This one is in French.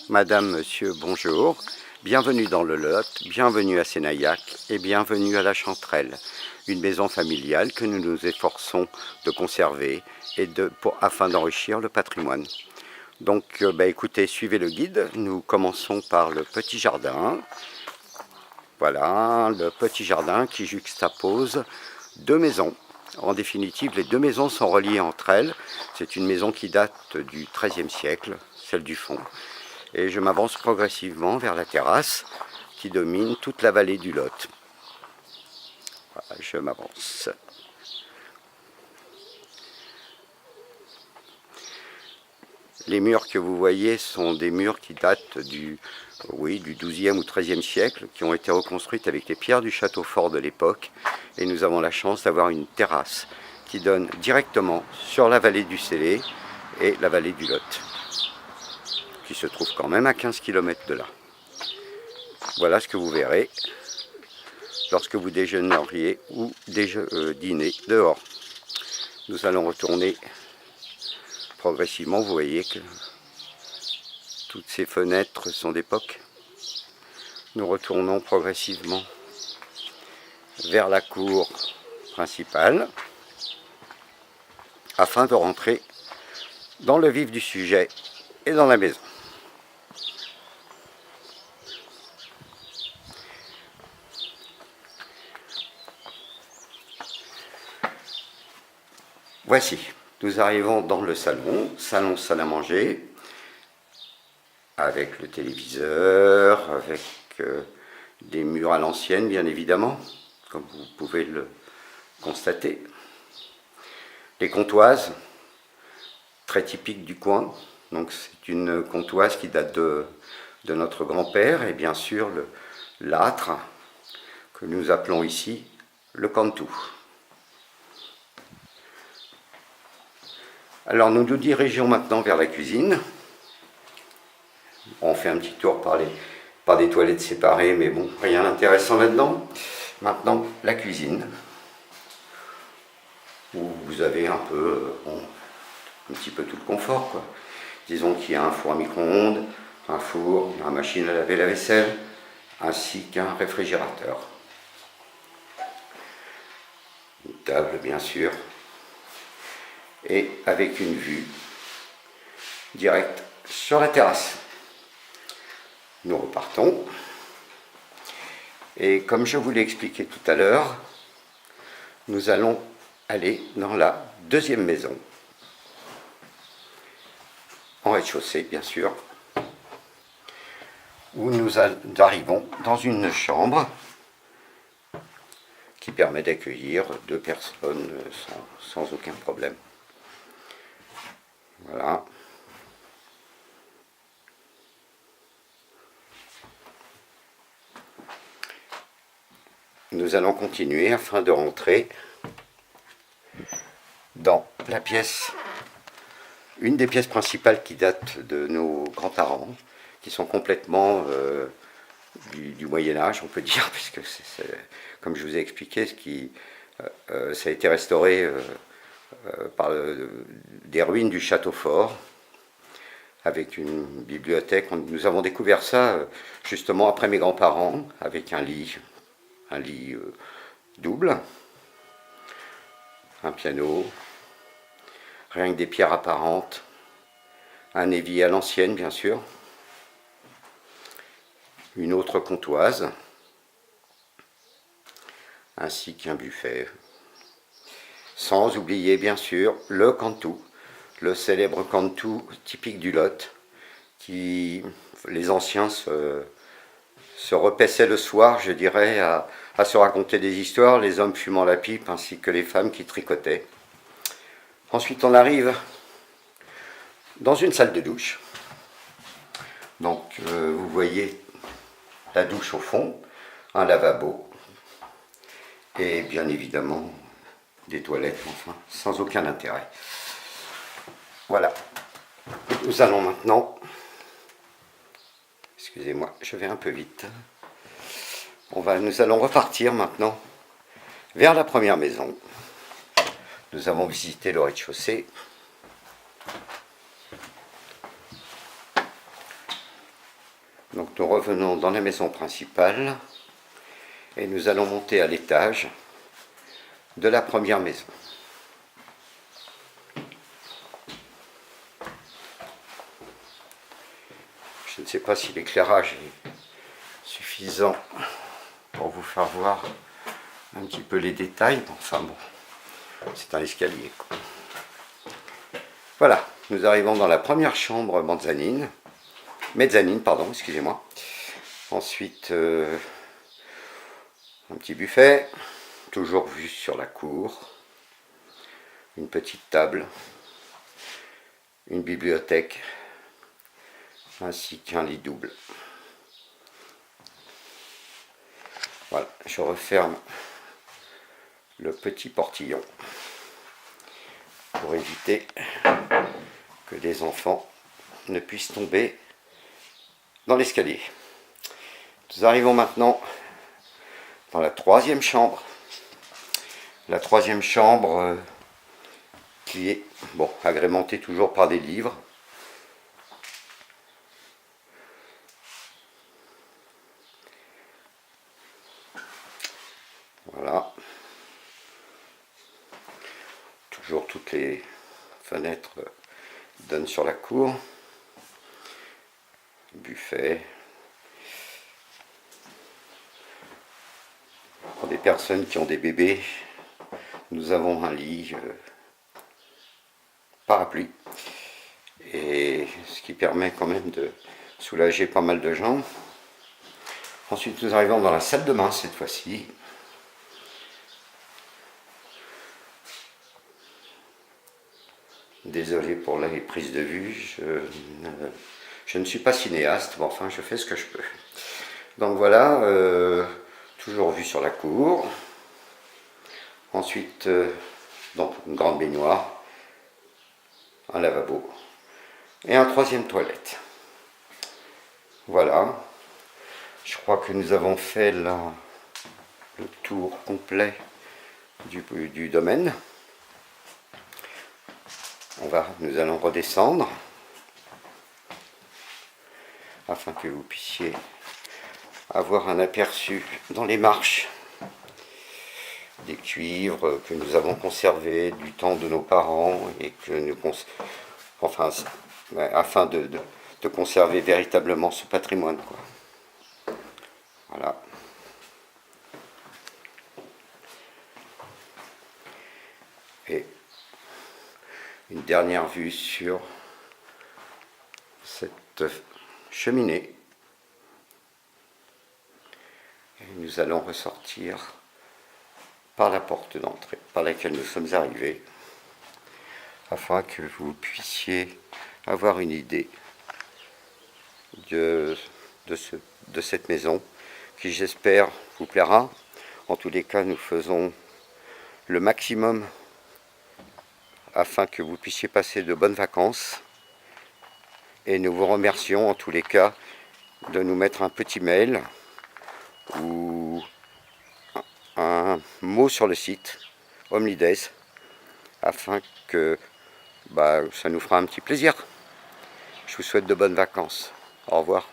Madame, Monsieur, bonjour. Bienvenue dans le Lot, bienvenue à Sénaillac et bienvenue à la Chanterelle, une maison familiale que nous nous efforçons de conserver et afin d'enrichir le patrimoine. Donc, écoutez, suivez le guide. Nous commençons par le petit jardin. Voilà, le petit jardin qui juxtapose deux maisons. En définitive, les deux maisons sont reliées entre elles. C'est une maison qui date du XIIIe siècle, celle du fond. Et je m'avance progressivement vers la terrasse qui domine toute la vallée du Lot. Voilà, je m'avance. Les murs que vous voyez sont des murs qui datent du XIIe ou XIIIe siècle, qui ont été reconstruites avec les pierres du château fort de l'époque. Et nous avons la chance d'avoir une terrasse qui donne directement sur la vallée du Célé et la vallée du Lot, qui se trouve quand même à 15 km de là. Voilà ce que vous verrez lorsque vous déjeuneriez ou dînez dehors. Nous allons retourner progressivement. Vous voyez que toutes ces fenêtres sont d'époque. Nous retournons progressivement vers la cour principale afin de rentrer dans le vif du sujet et dans la maison. Voici, nous arrivons dans le salon, salle à manger, avec le téléviseur, avec des murs à l'ancienne bien évidemment, comme vous pouvez le constater. Les comptoises, très typiques du coin, donc c'est une comptoise qui date de notre grand-père, et bien sûr l'âtre, que nous appelons ici le cantou. Alors nous nous dirigeons maintenant vers la cuisine. On fait un petit tour par des toilettes séparées, mais bon, rien d'intéressant là-dedans. Maintenant, la cuisine, où vous avez un petit peu tout le confort, quoi. Disons qu'il y a un four à micro-ondes, un four, une machine à laver la vaisselle, ainsi qu'un réfrigérateur. Une table, bien sûr, et avec une vue directe sur la terrasse. Nous repartons. Et comme je vous l'ai expliqué tout à l'heure, nous allons aller dans la deuxième maison, en rez-de-chaussée bien sûr, où nous arrivons dans une chambre qui permet d'accueillir deux personnes sans aucun problème. Voilà. Nous allons continuer afin de rentrer dans la pièce, une des pièces principales qui datent de nos grands-parents, qui sont complètement du Moyen-Âge, on peut dire, puisque comme je vous ai expliqué, ça a été restauré par des ruines du château fort, avec une bibliothèque. Nous avons découvert ça justement après mes grands-parents, avec un lit double, un piano, rien que des pierres apparentes, un évier à l'ancienne bien sûr, une autre comptoise, ainsi qu'un buffet. Sans oublier bien sûr le cantou, le célèbre cantou typique du Lot, qui les anciens se repaissaient le soir, je dirais, à se raconter des histoires, les hommes fumant la pipe ainsi que les femmes qui tricotaient. Ensuite on arrive dans une salle de douche. Donc vous voyez la douche au fond, un lavabo et bien évidemment des toilettes, enfin sans aucun intérêt. Voilà. Nous allons maintenant, excusez-moi, je vais un peu vite. Nous allons repartir maintenant vers la première maison. Nous avons visité le rez-de-chaussée. Donc nous revenons dans la maison principale et nous allons monter à l'étage de la première maison. Je ne sais pas si l'éclairage est suffisant pour vous faire voir un petit peu les détails. Enfin bon, c'est un escalier, quoi. Voilà, nous arrivons dans la première chambre mezzanine, pardon, excusez-moi. Ensuite, un petit buffet, toujours vu sur la cour. Une petite table, une bibliothèque, ainsi qu'un lit double. Voilà, je referme le petit portillon pour éviter que les enfants ne puissent tomber dans l'escalier. Nous arrivons maintenant dans la troisième chambre. La troisième chambre qui est agrémentée toujours par des livres. Voilà. Toujours toutes les fenêtres donnent sur la cour. Buffet. Pour des personnes qui ont des bébés, nous avons un lit parapluie. Et ce qui permet quand même de soulager pas mal de gens. Ensuite, nous arrivons dans la salle de bain cette fois-ci. Désolé pour les prises de vue, je ne suis pas cinéaste, mais enfin je fais ce que je peux. Donc voilà, toujours vue sur la cour. Ensuite, donc une grande baignoire, un lavabo et un troisième toilette. Voilà, je crois que nous avons fait là le tour complet du domaine. Nous allons redescendre afin que vous puissiez avoir un aperçu dans les marches des cuivres que nous avons conservés du temps de nos parents et que nous afin de conserver véritablement ce patrimoine, quoi. Voilà. Et une dernière vue sur cette cheminée. Et nous allons ressortir par la porte d'entrée par laquelle nous sommes arrivés, afin que vous puissiez avoir une idée de cette maison qui, j'espère, vous plaira. En tous les cas, nous faisons le maximum afin que vous puissiez passer de bonnes vacances. Et nous vous remercions en tous les cas de nous mettre un petit mail ou un mot sur le site Omnidays afin que ça nous fera un petit plaisir. Je vous souhaite de bonnes vacances. Au revoir.